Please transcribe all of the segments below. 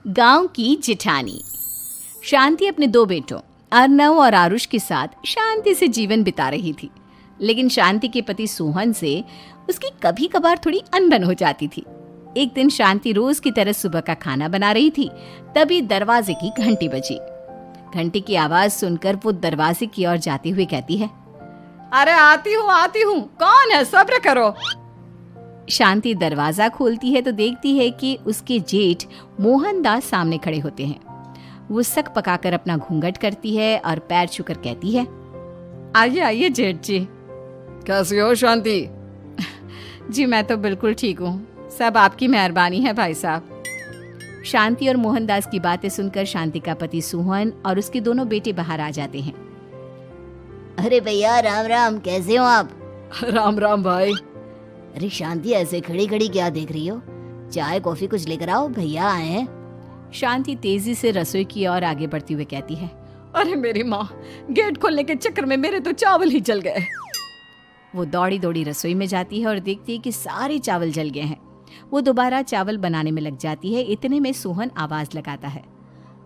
गांव की जिठानी। शांति अपने दो बेटों अर्नव और आरुष के साथ शांति से जीवन बिता रही थी, लेकिन शांति के पति सोहन से उसकी कभी कभार थोड़ी अनबन हो जाती थी। एक दिन शांति रोज की तरह सुबह का खाना बना रही थी, तभी दरवाजे की घंटी बजी। घंटी की आवाज सुनकर वो दरवाजे की ओर जाते हुए कहती है, अरे आती हूँ, कौन है, सब्र करो। शांति दरवाजा खोलती है तो देखती है कि उसके जेठ मोहनदास सामने खड़े होते हैं। वो सक पकाकर अपना घूंघट करती है और पैर छूकर कहती है, आइए आइए जेठ जी। कैसी हो शांति? जी मैं तो बिल्कुल ठीक हूँ, सब आपकी मेहरबानी है भाई साहब। शांति और मोहनदास की बातें सुनकर शांति का पति सोहन और उसके दोनों बेटे बाहर आ जाते हैं। अरे भैया राम राम, कैसे हो आप? राम राम भाई। अरे शांति ऐसे खड़ी खड़ी क्या देख रही हो? चाय कॉफी कुछ लेकर आओ, भैया आए हैं। शांति तेजी से रसोई की ओर आगे बढ़ती हुए कहती है, अरे मेरी माँ, गेट खोलने के चक्कर में मेरे तो चावल ही जल गए। वो दौड़ी दौड़ी रसोई में जाती है और देखती है कि सारे चावल जल गए हैं। वो दोबारा चावल बनाने में लग जाती है। इतने में सोहन आवाज लगाता है,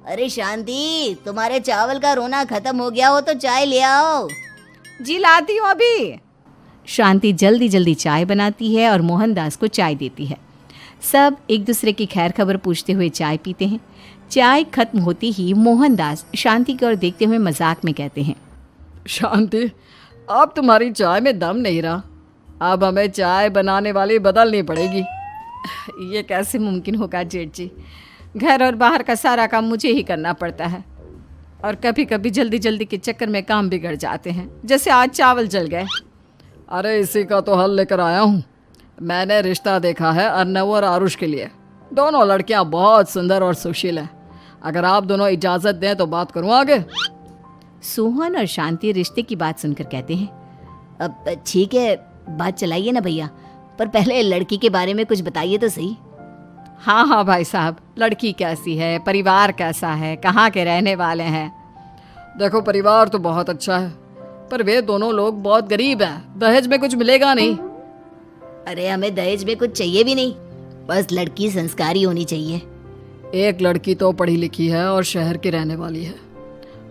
अरे शांति, तुम्हारे चावल का रोना खत्म हो गया हो तो चाय ले आओ। जी लाती हूँ अभी। शांति जल्दी जल्दी चाय बनाती है और मोहनदास को चाय देती है। सब एक दूसरे की खैर खबर पूछते हुए चाय पीते हैं। चाय खत्म होती ही मोहनदास शांति की ओर देखते हुए मजाक में कहते हैं, शांति, अब तुम्हारी चाय में दम नहीं रहा, अब हमें चाय बनाने वाली बदलनी पड़ेगी। ये कैसे मुमकिन होगा जेठ जी, घर और बाहर का सारा काम मुझे ही करना पड़ता है और कभी कभी जल्दी जल्दी के चक्कर में काम बिगड़ जाते हैं, जैसे आज चावल जल गए। अरे इसी का तो हल लेकर आया हूँ। मैंने रिश्ता देखा है अर्नव और आरुष के लिए। दोनों लड़कियाँ बहुत सुंदर और सुशील हैं। अगर आप दोनों इजाज़त दें तो बात करूँ आगे। सोहन और शांति रिश्ते की बात सुनकर कहते हैं, अब ठीक है, बात चलाइए ना भैया, पर पहले लड़की के बारे में कुछ बताइए तो सही। हाँ भाई साहब, लड़की कैसी है, परिवार कैसा है, कहाँ के रहने वाले हैं? देखो परिवार तो बहुत अच्छा है, पर वे दोनों लोग बहुत गरीब हैं। दहेज में कुछ मिलेगा नहीं। अरे हमें दहेज में कुछ चाहिए भी नहीं, बस लड़की संस्कारी होनी चाहिए। एक लड़की तो पढ़ी लिखी है और शहर की रहने वाली है,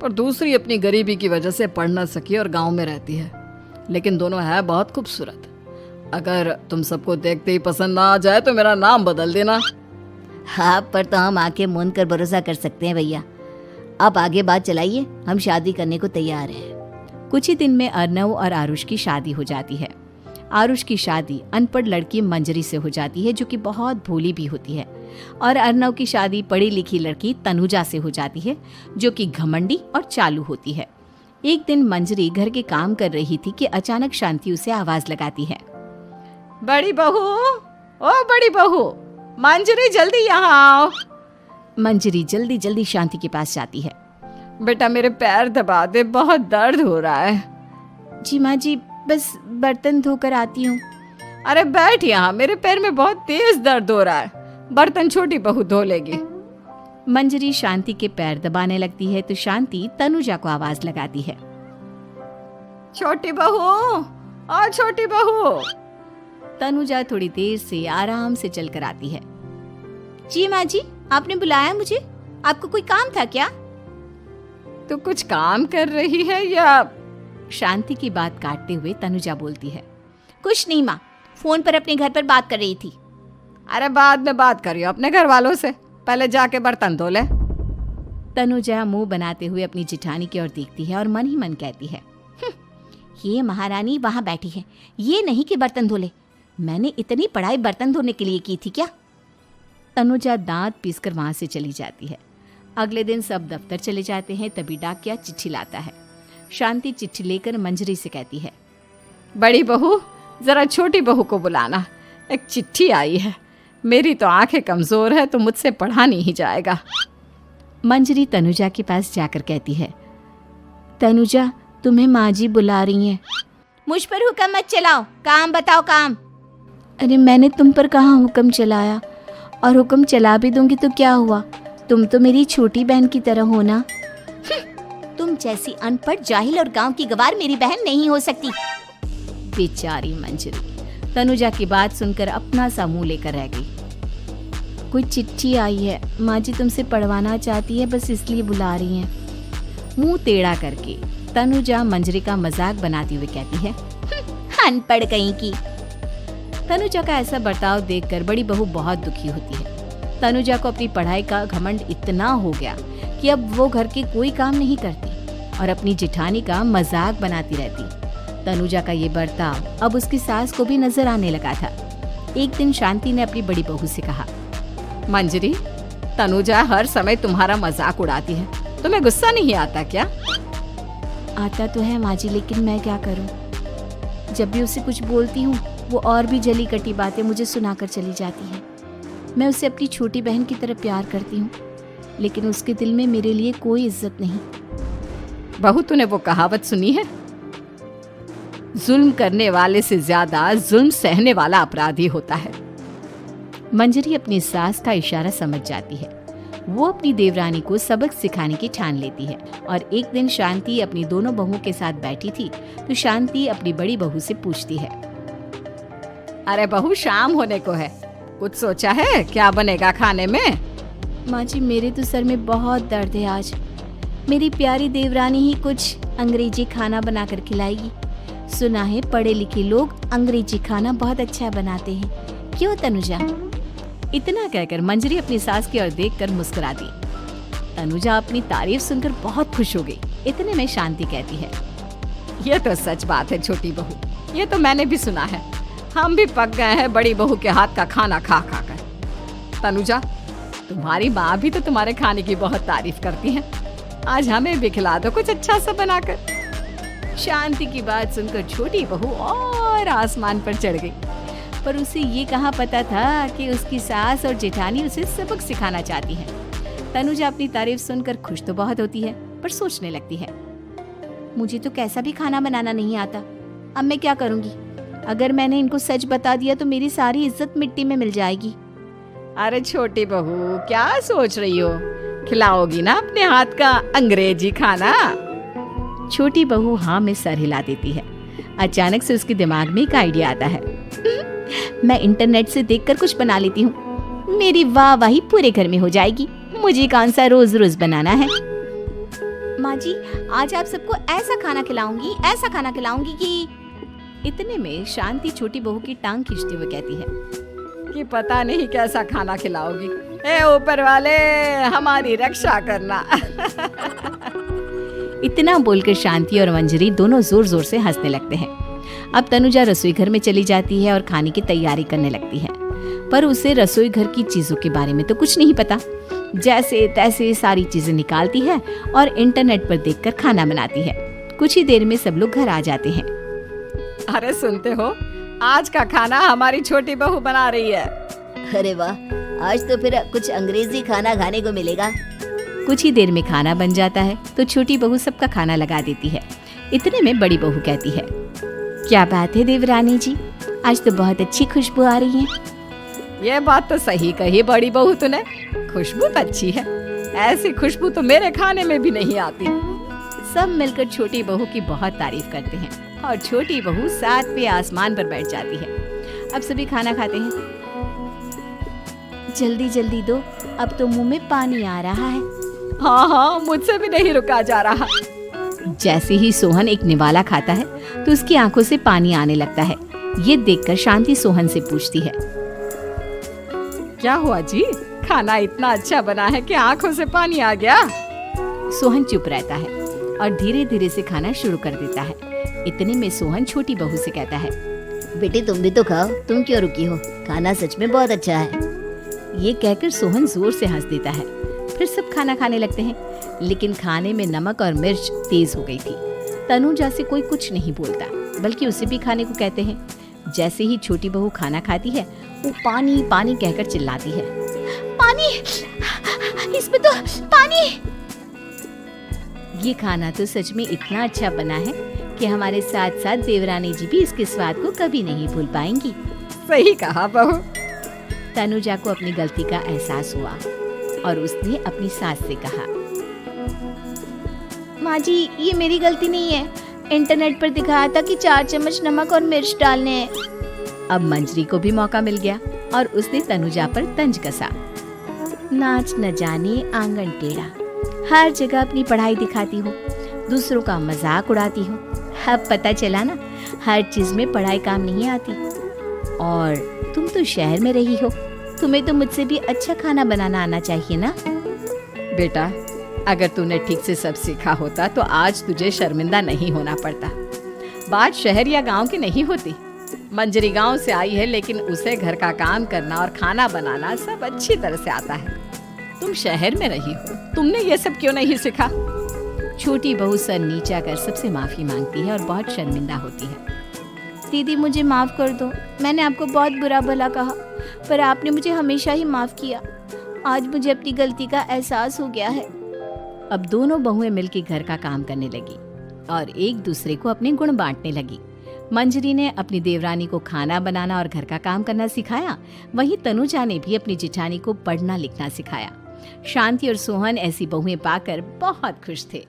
पर दूसरी अपनी गरीबी की वजह से पढ़ न सकी और गांव में रहती है, लेकिन दोनों है बहुत खूबसूरत। अगर तुम सबको देखते ही पसंद ना आ जाए तो मेरा नाम बदल देना। हाँ, पर तो हम आंखें मूंद कर भरोसा कर सकते हैं भैया। आप आगे बात चलाइए, हम शादी करने को तैयार हैं। कुछ ही दिन में अर्नव और आरुष की शादी हो जाती है। आरुष की शादी अनपढ़ लड़की मंजरी से हो जाती है, जो कि बहुत भोली भी होती है, और अर्नव की शादी पढ़ी लिखी लड़की तनुजा से हो जाती है, जो कि घमंडी और चालू होती है। एक दिन मंजरी घर के काम कर रही थी कि अचानक शांति उसे आवाज लगाती है, बड़ी बहू, ओ बड़ी बहू, मंजरी जल्दी यहाँ आओ। मंजरी जल्दी जल्दी शांति के पास जाती है। बेटा मेरे पैर दबा दे, बहुत दर्द हो रहा है। जी माँ जी, बस बर्तन धोकर आती हूँ। अरे बैठ यहाँ, मेरे पैर में बहुत तेज दर्द हो रहा है, बर्तन छोटी बहू धो लेगी। मंजरी शांति के पैर दबाने लगती है तो शांति तनुजा को आवाज लगाती है, छोटी बहू, ओ छोटी बहू। तनुजा थोड़ी देर से आराम से चलकर आती है। जी माँ जी, आपने बुलाया मुझे? आपको कोई काम था क्या? तू कुछ काम कर रही है या? शांति की बात काटते हुए तनुजा बोलती है, कुछ नहीं माँ, फोन पर अपने घर पर बात कर रही थी। अरे बाद में बात करियो अपने घर वालों से, पहले जाके बर्तन धो ले। तनुजा मुंह बनाते हुए अपनी जिठानी की ओर देखती है और मन ही मन कहती है, ये महारानी वहाँ बैठी है, ये नहीं कि बर्तन धो ले। मैंने इतनी पढ़ाई बर्तन धोने के लिए की थी क्या? तनुजा दांत पीसकर वहां से चली जाती है। अगले दिन सब दफ्तर चले जाते हैं, तभी डाकिया चिट्ठी लाता है। शांति चिट्ठी लेकर मंजरी से कहती है, बड़ी बहू, जरा छोटी बहू को बुलाना, एक चिट्ठी आई है। मेरी तो आंखें कमजोर है तो मुझसे पढ़ा नहीं जाएगा। मंजरी तनुजा के पास जाकर कहती है, तनुजा, तुम्हें माँ जी बुला रही हैं। मुझ पर हुक्म मत चलाओ, काम बताओ काम। अरे मैंने तुम पर कहाँ हुक्म चलाया, और हुक्म चला भी दूंगी तो क्या हुआ, तुम तो मेरी छोटी बहन की तरह हो ना। तुम जैसी अनपढ़, जाहिल और गांव की गवार मेरी बहन नहीं हो सकती। बेचारी मंजरी तनुजा की बात सुनकर अपना सा मुंह लेकर रह गई। कोई चिट्ठी आई है, माँ जी तुमसे पढ़वाना चाहती है, बस इसलिए बुला रही हैं। मुंह टेढ़ा करके तनुजा मंजरी का मजाक बनाती हुए कहती है, अनपढ़ कहीं की। तनुजा का ऐसा बर्ताव देखकर बड़ी बहू बहुत दुखी होती है। तनुजा को अपनी पढ़ाई का घमंड इतना हो गया कि अब वो घर के कोई काम नहीं करती और अपनी जेठानी का मजाक बनाती रहती। तनुजा का ये बर्ताव अब उसकी सास को भी नजर आने लगा था। एक दिन शांति ने अपनी बड़ी बहू से कहा, मंजरी, तनुजा हर समय तुम्हारा मजाक उड़ाती है, तुम्हें गुस्सा नहीं आता क्या? आता तो है माँ जी, लेकिन मैं क्या करूँ। जब भी उसे कुछ बोलती हूँ वो और भी जली कटी बातें मुझे सुनाकर चली जाती है। मैं उसे अपनी छोटी बहन की तरह प्यार करती हूँ, लेकिन उसके दिल में मेरे लिए कोई इज्जत नहीं। बहू, तूने वो कहावत सुनी है, जुल्म करने वाले से ज्यादा जुल्म सहने वाला अपराधी होता है। मंजरी अपनी सास का इशारा समझ जाती है। वो अपनी देवरानी को सबक सिखाने की ठान लेती है और एक दिन शांति अपनी दोनों बहुओं के साथ बैठी थी तो शांति अपनी बड़ी बहू से पूछती है, अरे बहू, शाम होने को है, कुछ सोचा है क्या बनेगा खाने में? माँ जी, मेरे तो सर में बहुत दर्द है आज। मेरी प्यारी देवरानी ही कुछ अंग्रेजी खाना बनाकर खिलाएगी। सुना है पढ़े लिखे लोग अंग्रेजी खाना बहुत अच्छा बनाते हैं, क्यों तनुजा? इतना कहकर मंजरी अपनी सास की ओर देखकर मुस्कुरा दी। तनुजा अपनी तारीफ सुनकर बहुत खुश हो गई। इतने में शांति कहती है, ये तो सच बात है छोटी बहू, ये तो मैंने भी सुना है। हम भी पक गए हैं बड़ी बहू के हाथ का खाना खा खा कर। तनुजा, तुम्हारी माँ भी तो तुम्हारे खाने की बहुत तारीफ करती है, आज हमें भी खिला दो कुछ अच्छा सा बनाकर। शांति की बात सुनकर छोटी बहू और आसमान पर चढ़ गई, पर उसे ये कहाँ पता था कि उसकी सास और जेठानी उसे सबक सिखाना चाहती है। तनुजा अपनी तारीफ सुनकर खुश तो बहुत होती है, पर सोचने लगती है, मुझे तो कैसा भी खाना बनाना नहीं आता, अब मैं क्या करूँगी? अगर मैंने इनको सच बता दिया तो मेरी सारी इज्जत मिट्टी में मिल जाएगी। अरे छोटी बहू, क्या सोच रही हो? खिलाओगी ना अपने हाथ का अंग्रेजी खाना? छोटी बहू हाँ में सर हिला देती है। अचानक से उसके दिमाग में एक आइडिया आता है, मैं इंटरनेट से देखकर कुछ बना लेती हूँ, मेरी वाहवाही पूरे घर में हो जाएगी। मुझे कौन सा रोज रोज बनाना है। माँ जी, आज आप सबको ऐसा खाना खिलाऊंगी कि। इतने में शांति छोटी बहू की टांग खींचते हुए कहती है कि पता नहीं कैसा खाना खिलाओगी, ए ऊपर वाले हमारी रक्षा करना। इतना बोलकर शांति और मंजरी दोनों जोर जोर से हंसने लगते हैं। अब तनुजा रसोई घर में चली जाती है और खाने की तैयारी करने लगती है, पर उसे रसोई घर की चीजों के बारे में तो कुछ नहीं पता। जैसे तैसे सारी चीजें निकालती है और इंटरनेट पर देखकर खाना बनाती है। कुछ ही देर में सब लोग घर आ जाते हैं। अरे सुनते हो, आज का खाना हमारी छोटी बहू बना रही है। अरे वाह, आज तो फिर कुछ अंग्रेजी खाना खाने को मिलेगा। कुछ ही देर में खाना बन जाता है तो छोटी बहू सबका खाना लगा देती है। इतने में बड़ी बहू कहती है, क्या बात है देवरानी जी, आज तो बहुत अच्छी खुशबू आ रही है। ये बात तो सही कही बड़ी बहू तूने, खुशबू तो अच्छी है, ऐसी खुशबू तो मेरे खाने में भी नहीं आती। सब मिलकर छोटी बहू की बहुत तारीफ करते हैं और छोटी बहू सातवें आसमान पर बैठ जाती है। अब सभी खाना खाते हैं। जल्दी जल्दी दो, अब तो मुंह में पानी आ रहा है। हाँ, मुझसे भी नहीं रुका जा रहा। जैसे ही सोहन एक निवाला खाता है तो उसकी आंखों से पानी आने लगता है। ये देखकर शांति सोहन से पूछती है, क्या हुआ जी, खाना इतना अच्छा बना है कि आंखों से पानी आ गया? सोहन चुप रहता है और धीरे धीरे से खाना शुरू कर देता है। इतने में सोहन छोटी बहू से कहता है, बेटी तुम भी तो खाओ, तुम क्यों रुकी हो, खाना सच में बहुत अच्छा है। ये कहकर सोहन जोर से हंस देता है। फिर सब खाना खाने लगते हैं, लेकिन खाने में नमक और मिर्च तेज हो गई थी। तनुजा से कोई कुछ नहीं बोलता, बल्कि उसे भी खाने को कहते हैं। जैसे ही छोटी बहू खाना खाती है वो पानी पानी कहकर चिल्लाती है, पानी, इसमें तो पानी। ये खाना तो सच में इतना अच्छा बना है कि हमारे साथ साथ देवरानी जी भी इसके स्वाद को कभी नहीं भूल पाएंगी। सही कहा बहू। तनुजा को अपनी गलती का एहसास हुआ और उसने अपनी सास से कहा, माँ जी ये मेरी गलती नहीं है, इंटरनेट पर दिखाया था कि 4 चम्मच नमक और मिर्च डालने हैं। अब मंजरी को भी मौका मिल गया और उसने तनुजा पर तंज कसा। नाच न जाने आंगन टेढ़ा, हर जगह अपनी पढ़ाई दिखाती हो, दूसरों का मजाक उड़ाती हो। अब पता चला ना, हर चीज में पढ़ाई काम नहीं आती। और तुम तो शहर में रही हो, तुम्हें तो मुझसे भी अच्छा खाना बनाना आना चाहिए ना। बेटा, अगर तूने ठीक से सब सीखा होता तो आज तुझे शर्मिंदा नहीं होना पड़ता। बात शहर या गांव की नहीं होती। मंजरी गांव से आई है, लेकिन उसे घर का काम करना और खाना बनाना सब अच्छी तरह से आता है। तुम शहर में रही हो, तुमने ये सब क्यों नहीं सीखा? छोटी बहू सर नीचा कर सबसे माफी मांगती है और बहुत शर्मिंदा होती है। दीदी मुझे माफ कर दो, मैंने आपको बहुत बुरा भला कहा, पर आपने मुझे हमेशा ही माफ किया। आज मुझे अपनी गलती का एहसास हो गया है। अब दोनों बहुएं मिलकर घर का काम करने लगी और एक दूसरे को अपने गुण बांटने लगी। मंजरी ने अपनी देवरानी को खाना बनाना और घर का काम करना सिखाया, वहीं तनुजा ने भी अपनी जिठानी को पढ़ना लिखना सिखाया। शांति और सोहन ऐसी बहुएं पाकर बहुत खुश थे।